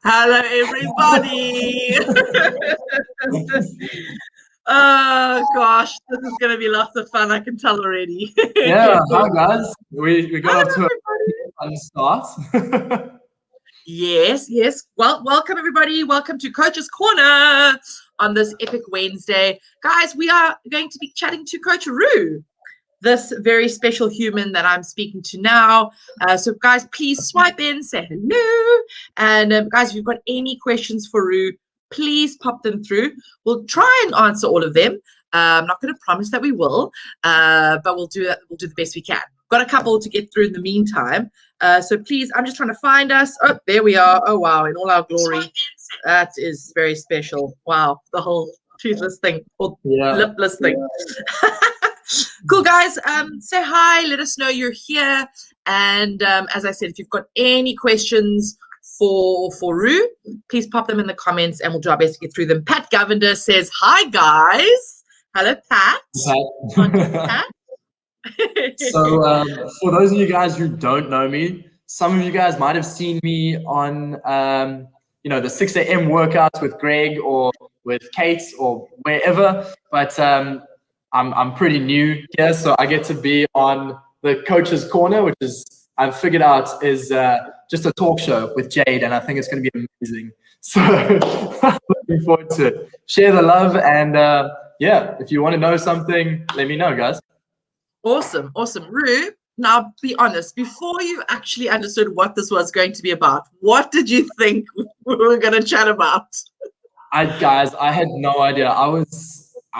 Hello, everybody. Oh gosh, this is going to be lots of fun. I can tell already. Yeah, hi guys. We got off to Hello, a fun start. yes. Well, welcome everybody. Welcome to Coach's Corner on this epic Wednesday, guys. We are going to be chatting to Coach Roo, this very special human that I'm speaking to now. So guys, please swipe in, say hello. And guys, if you've got any questions for Roo, please pop them through. We'll try and answer all of them. I'm not going to promise that we will, but we'll do that. We'll do the best we can. Got a couple to get through in the meantime. So please, I'm just trying to find us. Oh, there we are. Oh, wow. In all our glory. That is very special. Wow. The whole toothless thing or lipless thing. Cool, guys. Say hi. Let us know you're here. And as I said, if you've got any questions for Roo, please pop them in the comments and we'll do our best to get through them. Pat Govender says, hi, guys. Hello, Pat. Pat. So for those of you guys who don't know me, some of you guys might have seen me on, the 6 a.m. workouts with Greg or with Kate or wherever. But I'm pretty new here, so I get to be on the Coach's Corner, which is, I've figured out, is just a talk show with Jade, and I think it's going to be amazing. So looking forward to it. Share the love, and if you want to know something, let me know, guys. Awesome. Roo, now be honest, before you actually understood what this was going to be about, what did you think we were going to chat about? I had no idea. I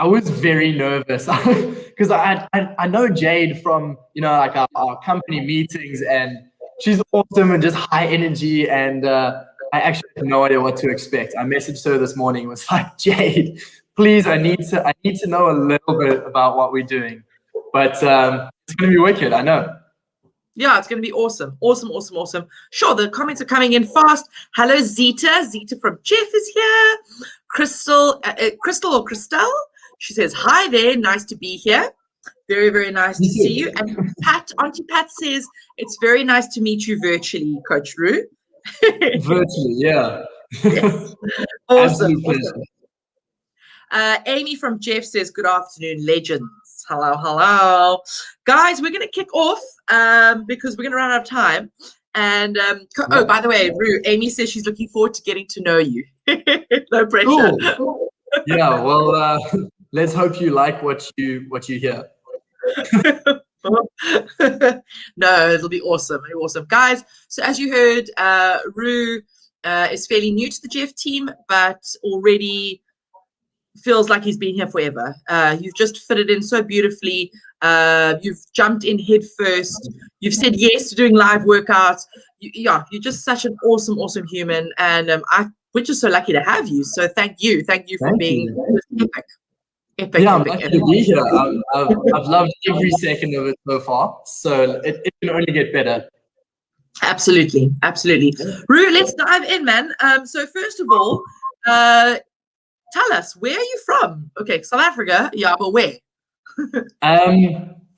was very nervous because I know Jade from like our company meetings, and she's awesome and just high energy, and I actually had no idea what to expect. I messaged her this morning, was like, Jade, please, I need to know a little bit about what we're doing. But it's going to be wicked, I know. Yeah, it's going to be awesome. Awesome. Sure, the comments are coming in fast. Hello, Zita. Zita from Jeff is here. Crystal or Christelle. She says, hi there. Nice to be here. Very, very nice to see you. And Auntie Pat says, it's very nice to meet you virtually, Coach Roo. Virtually, yeah. Yes. Awesome. Amy from Jeff says, good afternoon, legends. Hello. Guys, we're going to kick off because we're going to run out of time. And, by the way, Roo, Amy says she's looking forward to getting to know you. No pressure. Cool. Yeah, well, let's hope you like what you hear. No, it'll be awesome. Guys, so as you heard, Roo is fairly new to the Jeff team, but already feels like he's been here forever. You've just fitted in so beautifully. You've jumped in head first. You've said yes to doing live workouts. You're just such an awesome human, and we're just so lucky to have you. So thank you for being epic. Yeah, I'm lucky to be here. I've loved every second of it so far, so it can only get better. Absolutely. Roo, let's dive in, man. So first of all, tell us, where are you from? Okay, South Africa, yeah, but where?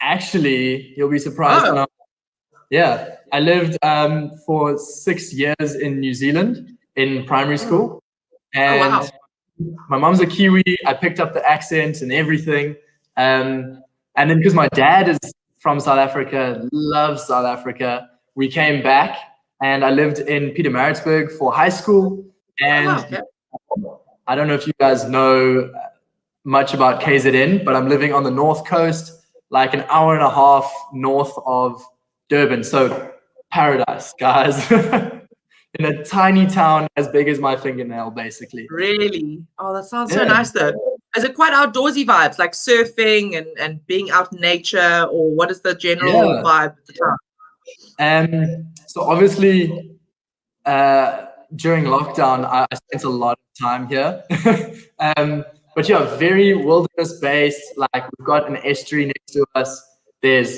Actually, you'll be surprised. I lived for 6 years in New Zealand in primary school, and my mom's a Kiwi. I picked up the accent and everything, and then because my dad is from South Africa, loves South Africa, we came back, and I lived in Pietermaritzburg for high school, and I don't know if you guys know much about KZN, but I'm living on the north coast, like an hour and a half north of Durban. So paradise, guys. In a tiny town as big as my fingernail, basically. Really? Oh, that sounds so nice, though. Is it quite outdoorsy vibes, like surfing and being out in nature, or what is the general vibe of the town? So obviously, during lockdown, I spent a lot of time here. But yeah, very wilderness-based. Like, we've got an estuary next to us. If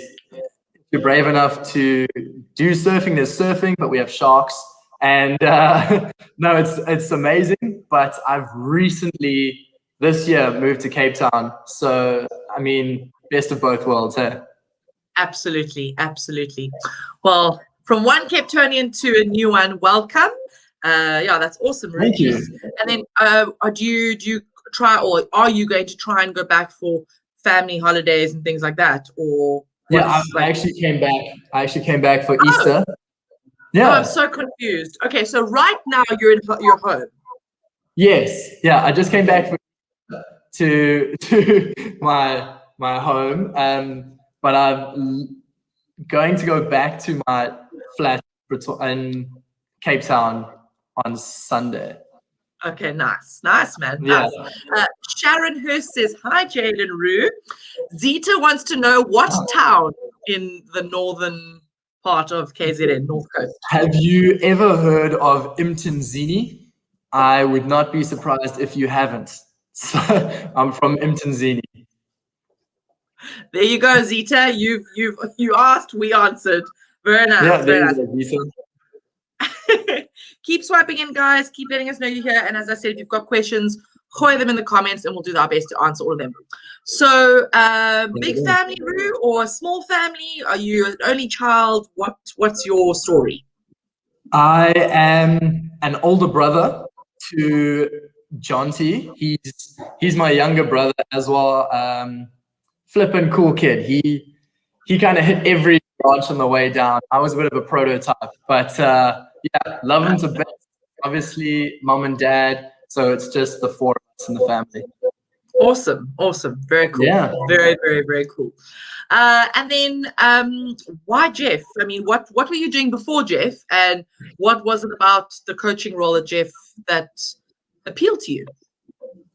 you're brave enough to do surfing, there's surfing, but we have sharks. And no, it's amazing. But I've recently, this year, moved to Cape Town. So, I mean, best of both worlds, hey? Absolutely. Well, from one Cape Townian to a new one, welcome. Yeah, that's awesome, Ruth. Thank you. And then do you try, or are you going to try and go back for family holidays and things like that? Or Yeah, I actually came back. I actually came back for Easter. Oh, I'm Yeah. so confused. Okay, so right now you're in your home. Yes. Yeah, I just came back to my home. But I'm going to go back to my flat in Cape Town on Sunday. Okay, nice, man, Yeah. nice. Sharon Hurst says, "Hi, Jade and Rue. Zita wants to know what town in the northern part of KZN, North Coast. Have you ever heard of Imtinzini? I would not be surprised if you haven't. So I'm from Imtinzini. There you go, Zita. You asked, we answered. Very nice, Yeah, very there nice. you go. Keep swiping in, guys. Keep letting us know you're here. And as I said, if you've got questions, hoy them in the comments, and we'll do our best to answer all of them. So, big family, Rue, or a small family? Are you an only child? What's your story? I am an older brother to John T. He's my younger brother as well. Flippin' cool kid. He kind of hit every branch on the way down. I was a bit of a prototype, but yeah, love him to bits. Obviously, mom and dad. So it's just the four of us in the family. Awesome. Very cool. Yeah. Very, very, very cool. And then why Jeff? I mean, what were you doing before Jeff? And what was it about the coaching role at Jeff that appealed to you?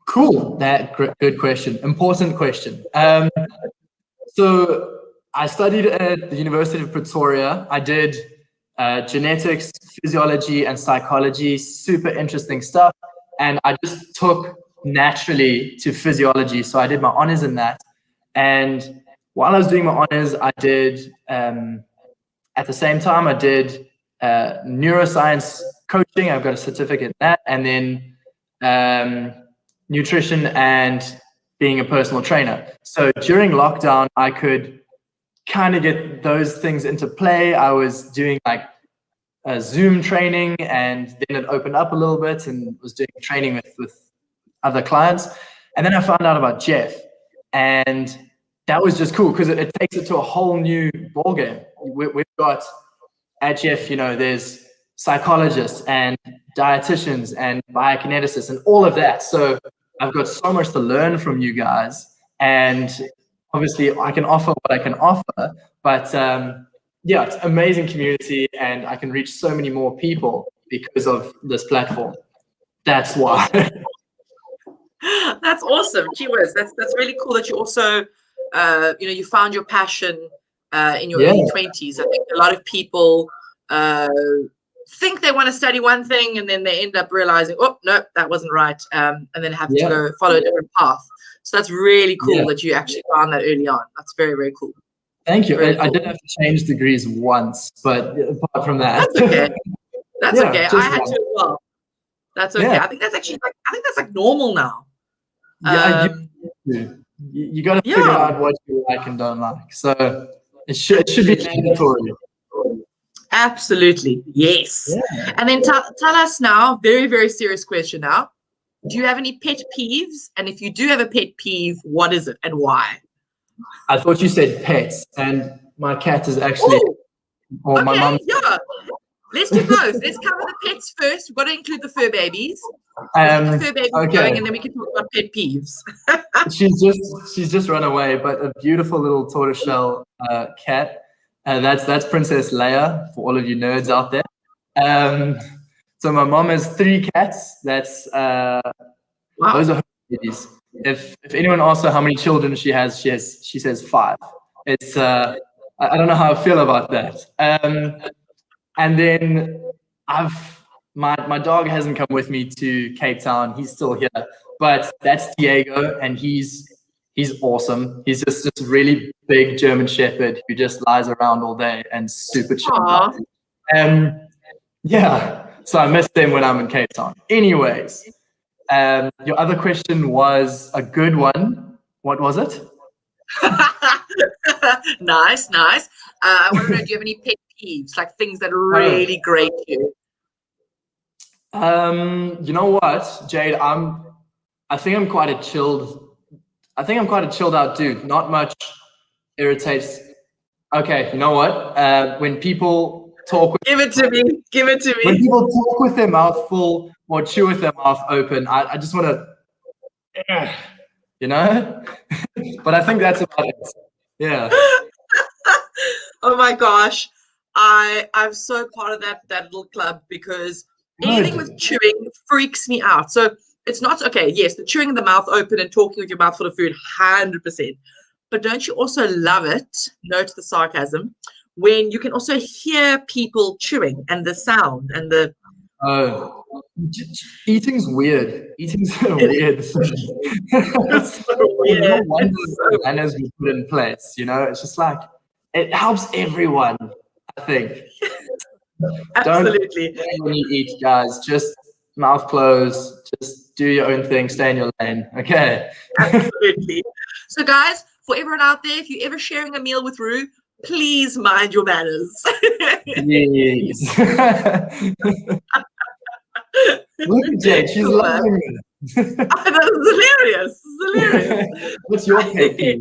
Cool. Good question. Important question. So I studied at the University of Pretoria. I did genetics, physiology, and psychology. Super interesting stuff. And I just took naturally to physiology. So I did my honors in that. And while I was doing my honors, I did, at the same time, I did neuroscience coaching. I've got a certificate in that. And then nutrition and being a personal trainer. So during lockdown, I could kind of get those things into play. I was doing like a Zoom training, and then it opened up a little bit and was doing training with other clients. And then I found out about Jeff, and that was just cool because it takes it to a whole new ballgame. We've got at Jeff, there's psychologists and dietitians and biokineticists and all of that. So I've got so much to learn from you guys, and obviously I can offer what I can offer, but yeah, it's amazing community, and I can reach so many more people because of this platform. That's why. That's awesome. Gee whiz, that's really cool that you also, you found your passion in your early 20s. I think a lot of people think they want to study one thing, and then they end up realizing, oh, no, that wasn't right, and then have to go follow a different path. So that's really cool that you actually found that early on. That's very, very cool. Thank you. I did have to change degrees once, but apart from that. That's okay. That's okay. I had to as well. That's okay. Yeah. I think that's actually like normal now. Yeah, you got to figure out what you like and don't like. So it should be mandatory. Absolutely, yes. Yeah. And then tell us now, very, very serious question now. Do you have any pet peeves? And if you do have a pet peeve, what is it and why? I thought you said pets, and my cat is actually, or my mom. Yeah. Let's do both. Let's cover the pets first. We've got to include the fur babies. The fur babies going, and then we can talk about pet peeves. she's just run away, but a beautiful little tortoiseshell cat. That's Princess Leia for all of you nerds out there. So my mom has 3 cats. That's those are her babies. If anyone asks her how many children she says 5. It's I don't know how I feel about that. And then my dog hasn't come with me to Cape Town. He's still here, but that's Diego, and he's awesome. He's just this really big German Shepherd who just lies around all day and super chill. Yeah, so I miss them when I'm in Cape Town. Anyways, your other question was a good one. What was it? Nice. I want to know, do you have any pet peeves, like things that really grate you? You know what, Jade? I think I'm quite a chilled out dude. Not much irritates. Okay, you know what? When people talk, Give it to me. Give it to when me. people talk with their mouth full or chew with their mouth open, I just want to, you know. But I think that's about it. Yeah. Oh my gosh. I'm so part of that little club because anything with Good. chewing freaks me out. So it's not okay, yes, the chewing in the mouth open and talking with your mouth full of food, 100%. But don't you also love it? Note the sarcasm. When you can also hear people chewing and the sound and the Oh, eating's weird. Eating's a it, weird thing. it's so No weird. wonder It's the so manners we put in place. It's just like it helps everyone. I think. Don't absolutely. when you eat, guys. Just mouth closed. Just do your own thing. Stay in your lane. Okay. Absolutely. So, guys, for everyone out there, if you're ever sharing a meal with Rue, please mind your manners. Yes. Look at Jade. She's Cool, man. loving it. That is hilarious. It's hilarious. What's your pet peeve?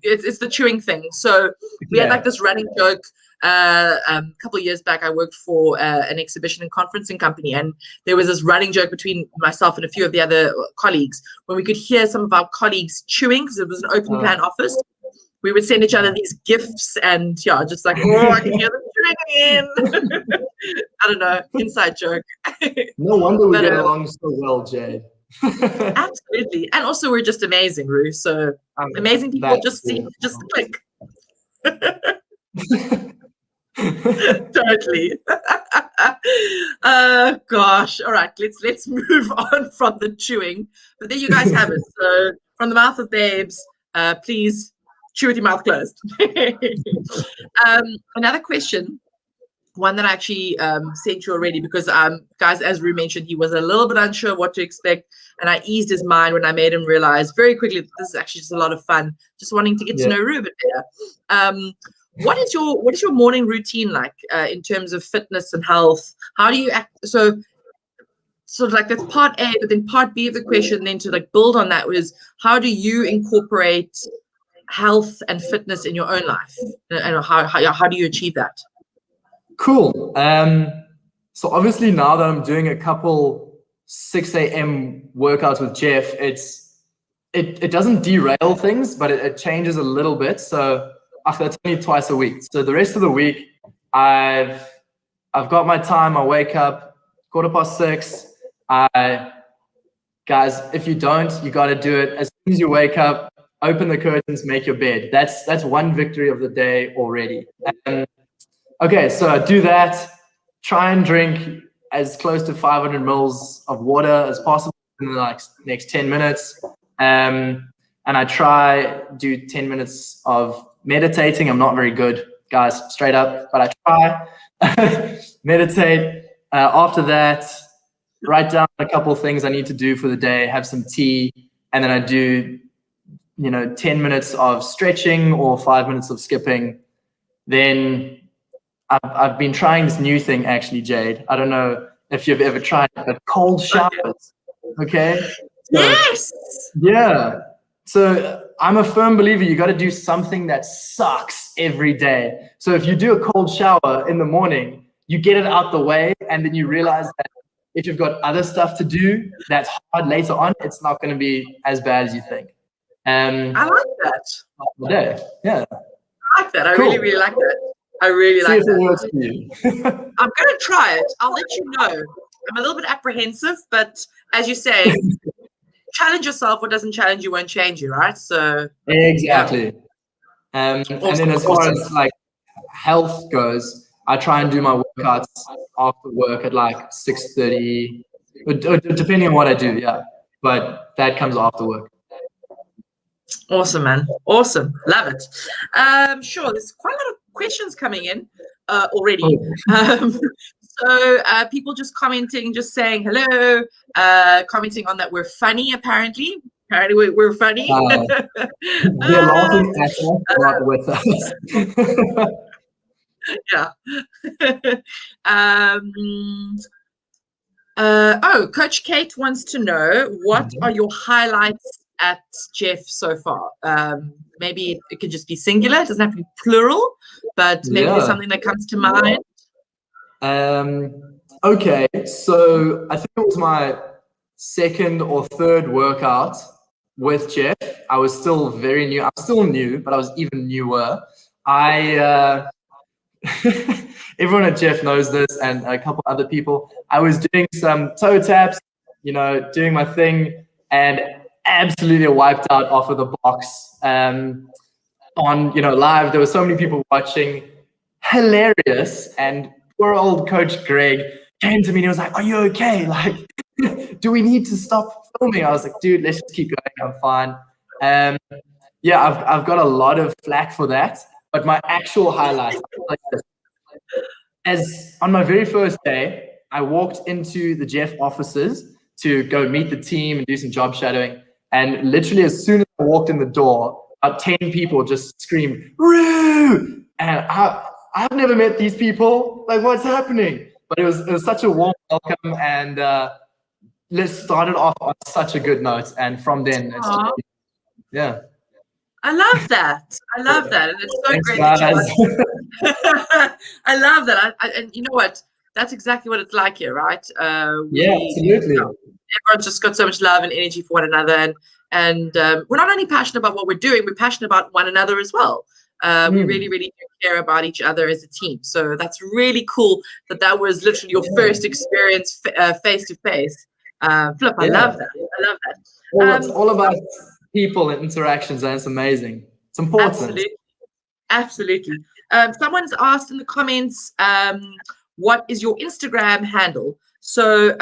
It's the chewing thing. So we had like Yeah. this running joke. A couple of years back, I worked for an exhibition and conferencing company, and there was this running joke between myself and a few of the other colleagues when we could hear some of our colleagues chewing because it was an open plan office. We would send each other these gifts, and yeah, just like, oh, I can hear them chewing again. I don't know, inside joke. No wonder we But get along so well, Jade. absolutely, and also we're just amazing, Rue. So amazing people That's just seem cool. just click. Totally. Gosh. All right, let's move on from the chewing. But there you guys have it. So from the mouth of babes, please chew with your mouth closed. Another question, one that I actually sent you already because guys, as Rue mentioned, he was a little bit unsure what to expect, and I eased his mind when I made him realize very quickly that this is actually just a lot of fun, just wanting to get to know Rue a bit better. What is your morning routine like in terms of fitness and health? How do you act? So sort of like that's part A, but then part B of the question, then to like build on that was how do you incorporate health and fitness in your own life, and how do you achieve that? Cool. So obviously now that I'm doing a couple 6 a.m. workouts with Jeff, it doesn't derail things, but it changes a little bit. So that's only twice a week. So the rest of the week, I've got my time. I wake up 6:15. Guys, if you don't, you got to do it as soon as you wake up. Open the curtains, make your bed. That's one victory of the day already. Okay, so I do that. Try and drink as close to 500 mils of water as possible in the next 10 minutes. And I do 10 minutes of meditating. I'm not very good, guys, straight up, but I try. Meditate. After that, write down a couple of things I need to do for the day, have some tea, and then I do 10 minutes of stretching or 5 minutes of skipping. Then I've been trying this new thing, actually, Jade. I don't know if you've ever tried it, but cold showers. Okay? Yes. Yeah. So I'm a firm believer you got to do something that sucks every day. So if you do a cold shower in the morning, you get it out the way, and then you realize that if you've got other stuff to do that's hard later on, it's not going to be as bad as you think. I like that. Yeah. I like that. I Cool. really, really like that. I really See like if that. it works for you. I'm going to try it. I'll let you know. I'm a little bit apprehensive, but as you say, challenge yourself. What doesn't challenge you won't change you, right? So Exactly. yeah. And then as far as like health goes, I try and do my workouts after work at like 6:30, depending on what I do. Yeah, but that comes after work. Awesome, man. Awesome. Love it. Sure. There's quite a lot of questions coming in already. So people just commenting, just saying hello, commenting on that we're funny, apparently. Apparently we're funny. They're laughing at us, not with us. Yeah. Coach Kate wants to know, what are your highlights at Jeff so far? Maybe it could just be singular, it doesn't have to be plural, but maybe there's something that comes to mind. Okay, so I think it was my second or third workout with Jeff. I was still very new. I'm still new, but I was even newer. Everyone at Jeff knows this, and a couple other people. I was doing some toe taps, doing my thing, and absolutely wiped out off of the box. On live, there were so many people watching. Hilarious. And poor old Coach Greg came to me and he was like, "Are you okay? Like, do we need to stop filming?" I was like, "Dude, let's just keep going. I'm fine." Yeah, I've got a lot of flack for that, but my actual highlights, like this. As on my very first day, I walked into the Jeff offices to go meet the team and do some job shadowing. And literally, as soon as I walked in the door, about 10 people just screamed, "Roo!" And I've never met these people. Like, what's happening? But it was such a warm welcome, and let's start it off on such a good note. And from then, it's just, yeah. I love that. I love that. And it's so Thanks, great guys. that I love that. And you know what? That's exactly what it's like here, right? Yeah, absolutely. Everyone's just got so much love and energy for one another. And we're not only passionate about what we're doing, we're passionate about one another as well. We really, really do care about each other as a team. So that's really cool that was literally your first experience face to face. Flip, I love that. I love that. Well, it's all about people and interactions, and it's amazing. It's important. Absolutely. Someone's asked in the comments, what is your Instagram handle? So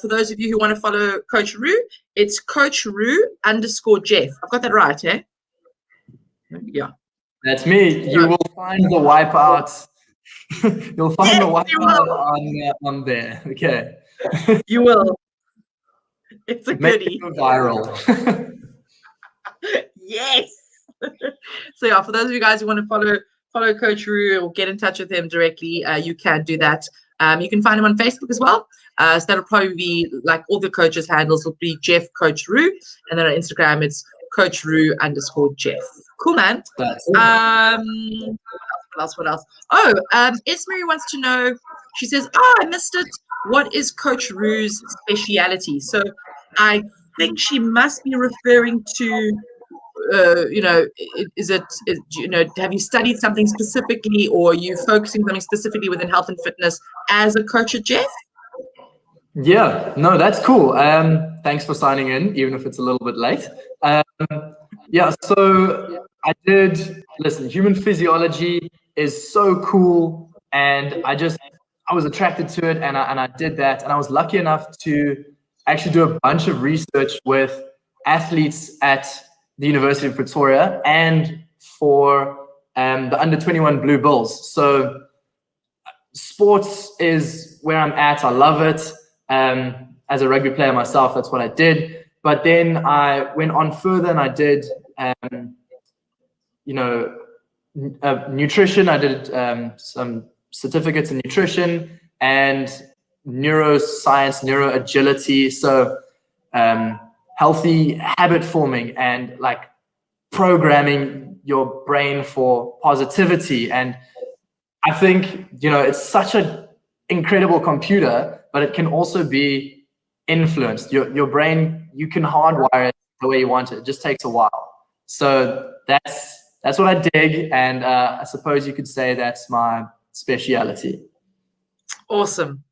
for those of you who want to follow Coach Roo, it's Coach Roo_Jeff. I've got that right, eh? Yeah. That's me. You will find the wipeout. You'll find the wipeout on there. Okay. You will. It's a goodie. Make it viral. Yes. So yeah, for those of you guys who want to follow Coach Roo or get in touch with him directly, you can do that. You can find him on Facebook as well. So that'll probably be like all the coaches' handles will be Jeff Coach Roo, and then on Instagram it's Coach Roo_Jeff. Cool, man. What else? Oh, Esmery wants to know. She says, "Oh, I missed it. What is Coach Roo's speciality?" So I think she must be referring to, have you studied something specifically, or are you focusing something specifically within health and fitness as a coach at Jeff? Yeah, no, that's cool. Thanks for signing in, even if it's a little bit late. Yeah, so listen, human physiology is so cool, and I was attracted to it, and I did that, and I was lucky enough to actually do a bunch of research with athletes at the University of Pretoria and for the under-21 Blue Bulls. So sports is where I'm at. I love it. As a rugby player myself, that's what I did. But then I went on further and I did, nutrition. I did some certificates in nutrition and neuroscience, neuroagility. So healthy habit forming and like programming your brain for positivity. And I think, it's such an incredible computer, but it can also be influenced. Your brain, you can hardwire it the way you want it. It just takes a while. So that's what I dig, and I suppose you could say that's my speciality. Awesome,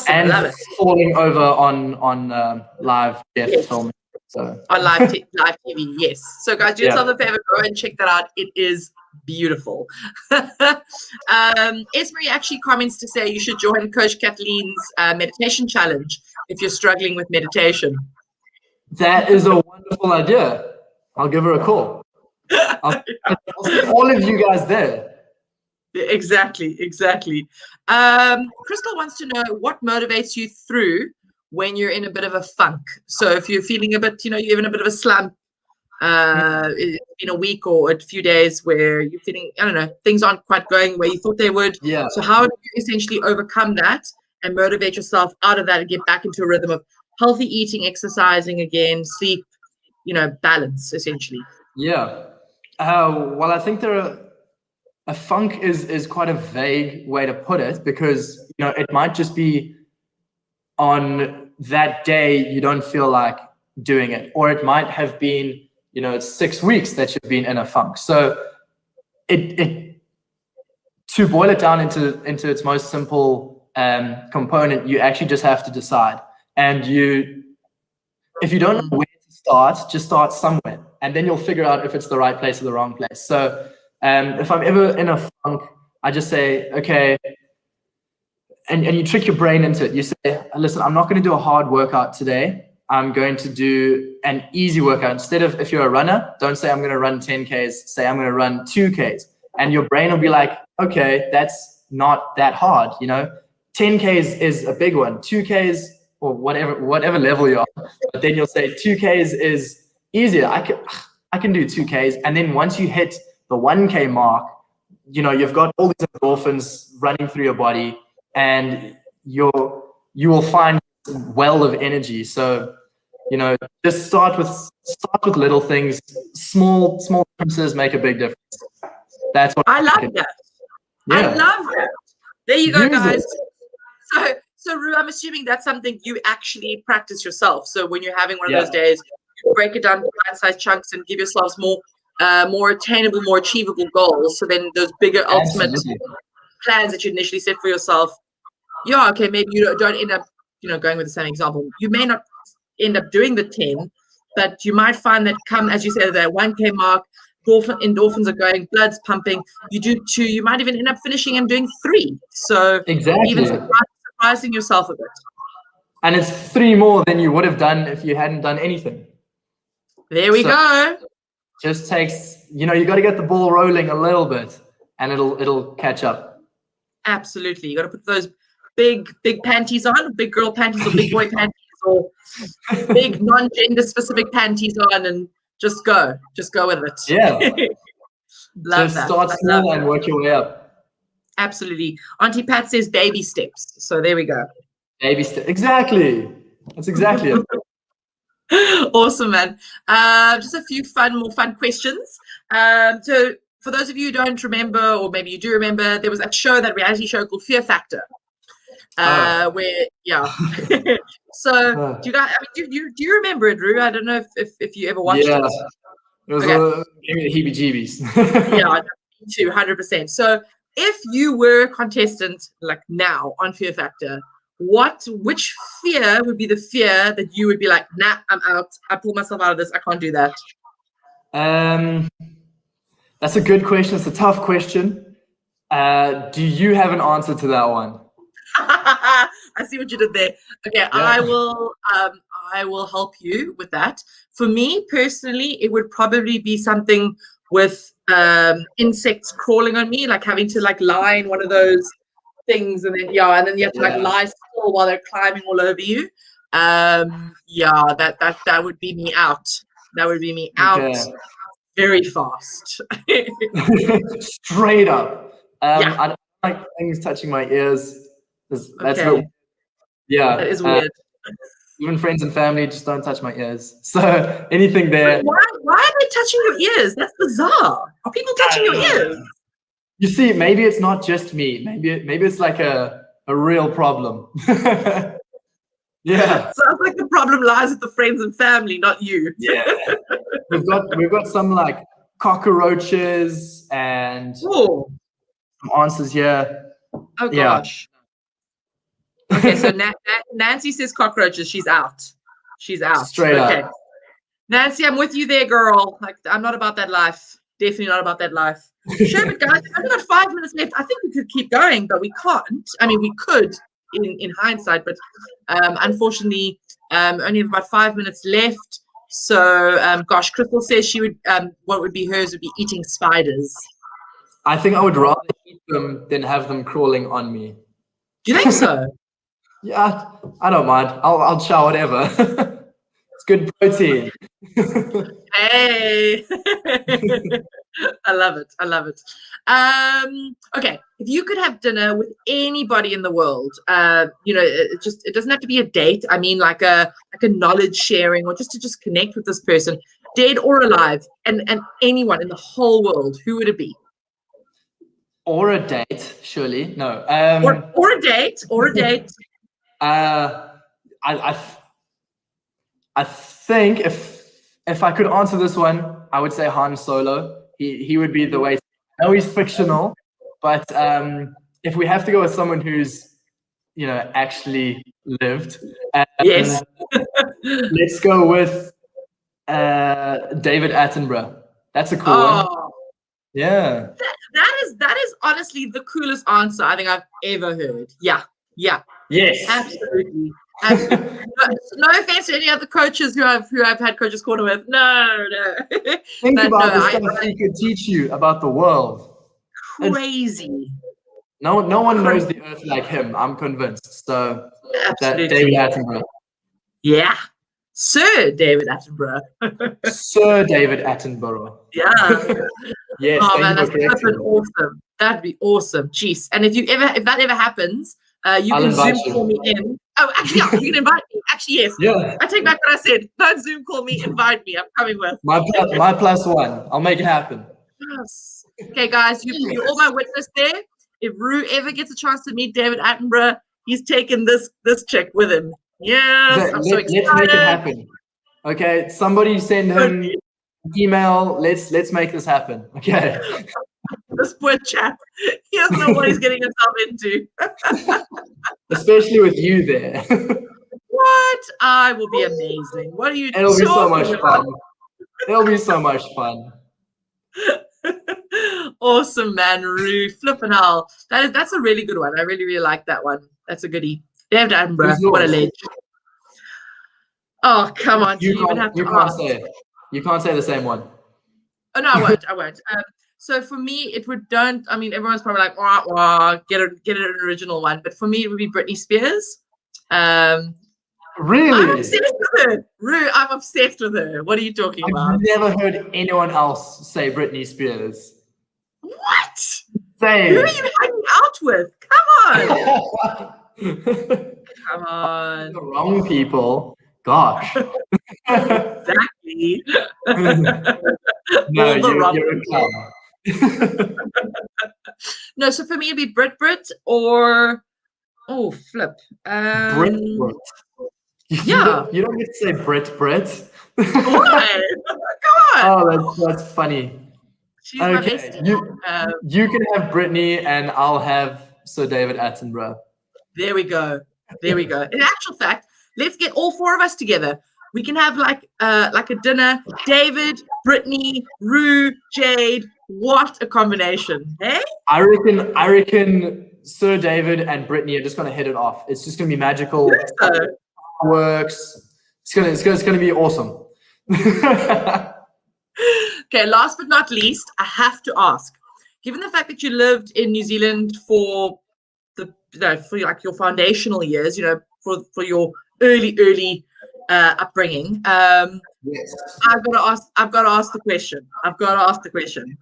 and love it. Falling over on live Jeff filming. So on live TV, yes. So guys, do yourself a favor, go and check that out. It is beautiful. Esmery actually comments to say you should join Coach Kathleen's meditation challenge if you're struggling with meditation. That is a wonderful idea. I'll give her a call. I'll see all of you guys there. Exactly. Crystal wants to know what motivates you through when you're in a bit of a funk. So if you're feeling a bit, you're in a bit of a slump, it's been a week or a few days where you're feeling, I don't know, things aren't quite going where you thought they would. Yeah. So how do you essentially overcome that and motivate yourself out of that and get back into a rhythm of healthy eating, exercising again, sleep, balance essentially? Yeah. Well, I think a funk is quite a vague way to put it, because it might just be on that day you don't feel like doing it, or it might have been 6 weeks that you've been in a funk. So it to boil it down into its most simple component, you actually just have to decide. And if you don't know where to start, just start somewhere, and then you'll figure out if it's the right place or the wrong place. So if I'm ever in a funk, I just say, okay, and you trick your brain into it. You say, listen, I'm not going to do a hard workout today. I'm going to do an easy workout. Instead of, if you're a runner, don't say I'm going to run 10Ks, say I'm going to run 2Ks. And your brain will be like, okay, that's not that hard. 10Ks is a big one. 2Ks, or whatever level you're on. But then you'll say 2Ks is easier. I can do 2Ks. And then once you hit the 1K mark, you've got all these endorphins running through your body, and you will find a well of energy. So, just start with little things. Small differences make a big difference. That's what I love that. Yeah. I love that. There you go, guys. So Rue, I'm assuming that's something you actually practice yourself. So when you're having one of those days, you break it down to bite-sized chunks and give yourselves more attainable, more achievable goals. So then those bigger ultimate plans that you initially set for yourself, okay, maybe you don't end up, going with the same example. You may not end up doing the 10, but you might find that as you said, that 1K mark, endorphins are going, blood's pumping. You do 2, you might even end up finishing and doing 3. So exactly, even surprising yourself a bit. And it's 3 more than you would have done if you hadn't done anything. There we go. Just takes, you got to get the ball rolling a little bit, and it'll catch up. Absolutely. You got to put those big panties on, big girl panties or big boy panties or big non-gender specific panties on, and just go with it. Yeah. Love just that. Start small and work your way up. Absolutely. Auntie Pat says baby steps. So there we go. Baby steps. Exactly. That's exactly it. Awesome, man. Just a few more fun questions. So for those of you who don't remember, or maybe you do remember, there was that reality show called Fear Factor. Where so do you guys, do you remember it, Rue? I don't know if you ever watched it. It was a heebie-jeebies. Yeah, me too, 100%. So if you were a contestant like now on Fear Factor, which fear would be the fear that you would be like, nah, I'm out, I pull myself out of this, I can't do that? That's a good question. It's a tough question. Do you have an answer to that one? I see what you did there. Okay, yeah. I will help you with that. For me personally, it would probably be something with insects crawling on me, like having to lie in one of those things, and then you have to lie still while they're climbing all over you. That would be me out. That would be me out very fast. Straight up. I don't like things touching my ears. That's yeah. That is weird. Even friends and family just don't touch my ears. So anything there. Why are they touching your ears? That's bizarre. Are people touching your ears? You see, maybe it's not just me. Maybe it's like a real problem. Yeah. Sounds like the problem lies with the friends and family, not you. Yeah. We've got some cockroaches and some answers here. Oh gosh. Okay, so Nancy says cockroaches. She's out. She's out. Straight up. Nancy, I'm with you there, girl. I'm not about that life. Definitely not about that life. Sure, but guys, I've only got 5 minutes left. I think we could keep going, but we can't. I mean, we could in hindsight, but unfortunately, only have about 5 minutes left. So, gosh, Crystal says she would. What would be hers would be eating spiders. I think I would rather eat them than have them crawling on me. Do you think so? Yeah, I don't mind. I'll chow whatever. It's good protein. Hey. I love it. I love it. Okay, if you could have dinner with anybody in the world, it doesn't have to be a date. I mean, like a knowledge sharing, or just to connect with this person, dead or alive, and anyone in the whole world. Who would it be? Or a date, surely. No. Or a date. Or a date. I think if I could answer this one, I would say Han Solo. He would be the way. I know he's fictional, but if we have to go with someone who's actually lived, Yes. let's go with David Attenborough. That's a cool one. Yeah. That is honestly the coolest answer I think I've ever heard. Yeah. Yes. Absolutely. No offense to any other coaches who I've had coaches corner with. No. Think about the stuff he could teach you about the world. Crazy. No one knows the earth like him. I'm convinced. So absolutely. That David Attenborough. Yeah. Sir David Attenborough. Sir David Attenborough. Yeah. Yes. Oh man, that's awesome. That'd be awesome. Jeez. And if that ever happens, you can Zoom call me in. Oh, actually, yeah, you can invite me. Actually, yes. Yeah. I take back what I said. Don't Zoom call me. Invite me. I'm coming with. My +1. I'll make it happen. Yes. Okay, guys, you're all my witness there. If Rue ever gets a chance to meet David Attenborough, he's taking this chick with him. Yes, I'm so excited. Let's make it happen. Okay, somebody send him email. Let's make this happen. Okay. This poor chap. He doesn't know what he's getting himself into. Especially with you there. What? I will be amazing. What are you It'll be so much about? fun. It'll be so much fun. Awesome, man. Rue. Flippin' hell. That's a really good one. I really, really like that one. That's a goodie. David Attenborough. What a legend. Oh, come on. You can't say it. You can't say the same one. Oh, no, I won't. So for me, it would everyone's probably like, wah, get an original one. But for me, it would be Britney Spears. Really? I'm obsessed with her. Rue, I'm obsessed with her. What are you talking about? I've never heard anyone else say Britney Spears. What? Say Who are you hanging out with? Come on. Come on. The wrong people. Gosh. Exactly. No, you're a clown. No, so for me, it'd be Brit or flip. Brit. Yeah. You don't get to say Brit. Why? Come on. Oh, that's funny. She's my bestie. You can have Britney and I'll have Sir David Attenborough. There we go. In actual fact, let's get all four of us together. We can have like a dinner. David, Britney, Rue, Jade. What a combination, hey? I reckon Sir David and Britney are just gonna hit it off. It's just gonna be magical. Works. It's gonna be awesome. Okay, last but not least, I have to ask, given the fact that you lived in New Zealand for your foundational years, for your early upbringing, yes. I've got to ask the question.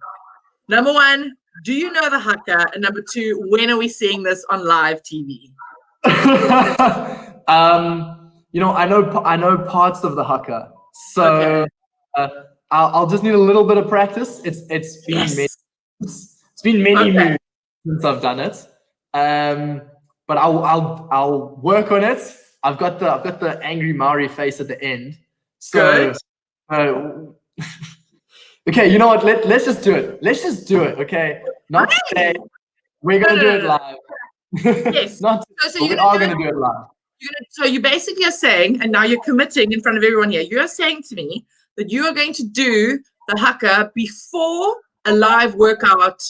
Number one, do you know the haka? And number two, when are we seeing this on live TV? I know parts of the haka, so I'll just need a little bit of practice. It's been many moons since I've done it, but I'll work on it. I've got the angry Maori face at the end. So, okay, you know what? Let's just do it. Okay, not today. We're gonna do it live. Yes. We are gonna do it live. So you basically are saying, and now you're committing in front of everyone here. You are saying to me that you are going to do the haka before a live workout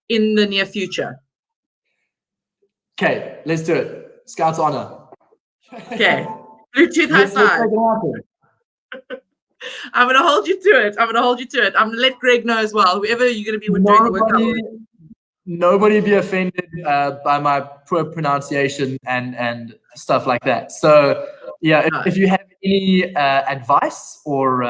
in the near future. Okay, let's do it. Scout's honor. Okay. Bluetooth high five. I'm going to hold you to it. I'm going to let Greg know as well. Whoever you're going to be doing the workout. Nobody be offended by my poor pronunciation and stuff like that. So, yeah, if you have any advice or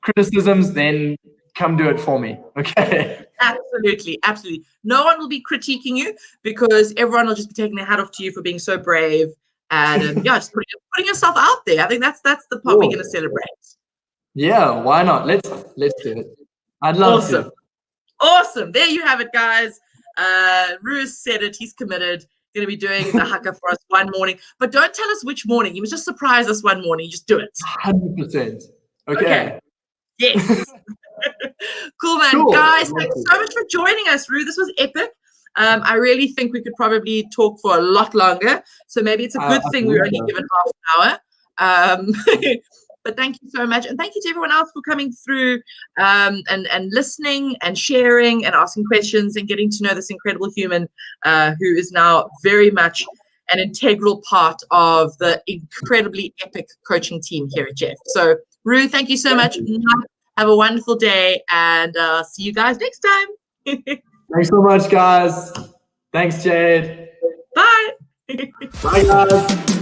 criticisms, then come do it for me. Okay. Absolutely, absolutely. No one will be critiquing you because everyone will just be taking their hat off to you for being so brave and yeah, just putting yourself out there. I think that's the part we're going to celebrate. Yeah, why not? Let's do it. I'd love to. Awesome. There you have it, guys. Ruth said it. He's committed. Going to be doing the haka for us one morning, but don't tell us which morning. You must just surprise us one morning. Just do it. 100%. Okay. Yes. Cool, man. Cool. Guys, thanks so much for joining us, Rue. This was epic. I really think we could probably talk for a lot longer. So maybe it's a good thing we were only given half an hour. But thank you so much. And thank you to everyone else for coming through and listening and sharing and asking questions and getting to know this incredible human who is now very much an integral part of the incredibly epic coaching team here at Jeff. So, Rue, thank you so much. Have a wonderful day, and see you guys next time. Thanks so much, guys. Thanks, Jade. Bye. Bye, guys.